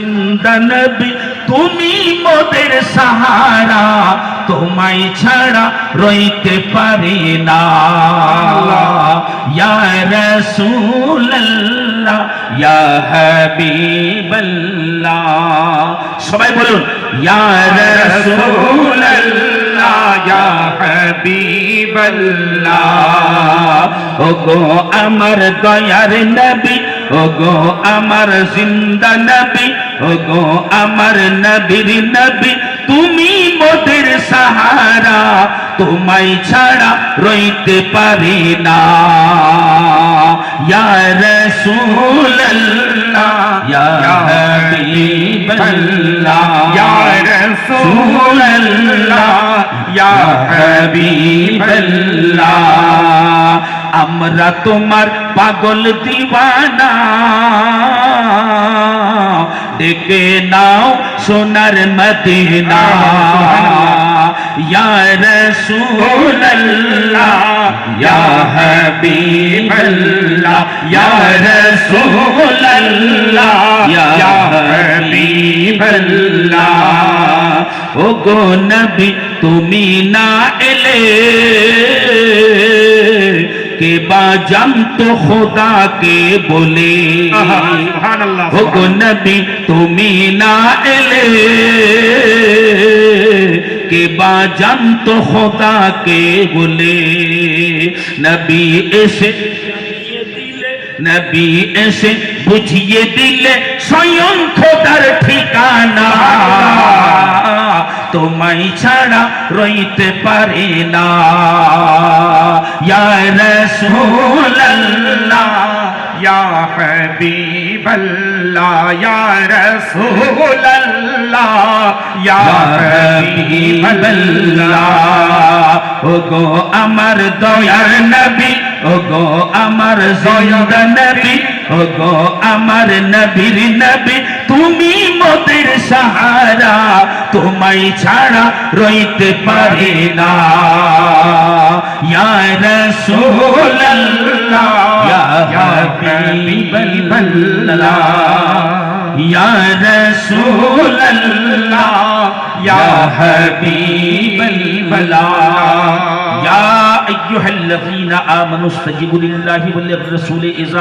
জিন্দা নবী তুমি মোদের সাহারা, তোমায় ছাড়া রইতে পারি না। ইয়া রাসূলুল্লাহ ইয়া হাবিবাল্লাহ, সবাই বলুন ইয়া রাসূলুল্লাহ ইয়া হাবিবাল্লাহ। ওগো আমার দয়ার নবী, ওগো আমার জিন্দা নবী, ওগো আমার নবীর নবী তুমি মোদের সাহারা, তোমায় ছাড়া রইতে পারি না। ইয়া রাসূলুল্লাহ ইয়া হাবিবাল্লাহ, ইয়া রাসূলুল্লাহ ইয়া হাবিবাল্লাহ। আমরা তোমার পাগল দিওয়ানা, ডেকে নাও সোনার মদিনা। ইয়া রাসূলুল্লাহ ইয়া হাবিবাল্লাহ, ইয়া রাসূলুল্লাহ ইয়া হাবিবাল্লাহ। ওগো নবী তুমি না এলে কে বা জানতো খোদাকে বলে। ওগো নবী তুমি না এলে কে বা জানতো খোদাকে বলে। নবী এসে নবী এসে বুঝিয়ে দিলে স্বয়ং খোদার ঠিকানা, তোমায় ছাড়া রইতে পারে না। ইয়া রাসূলুল্লাহ ইয়া হাবিবাল্লাহ, ইয়া রাসূলুল্লাহ ইয়া হাবিবাল্লাহ। ওগো আমার দয়ার নবী, ওগো আমার জিন্দা নবী, ওগো আমার নবীর নবী তুমি মোদের সাহারা, তোমায় ছাড়া রইতে পারি না। ইয়া রাসূলুল্লাহ ইয়া হাবিবাল্লাহ, ইয়া রাসূলুল্লাহ ইয়া হাবিবাল্লাহ। ইয়া আইয়ুহাল্লাযীনা আমানু ইসতাজিবু লিল্লাহি ওয়া লির রাসূলি ইযা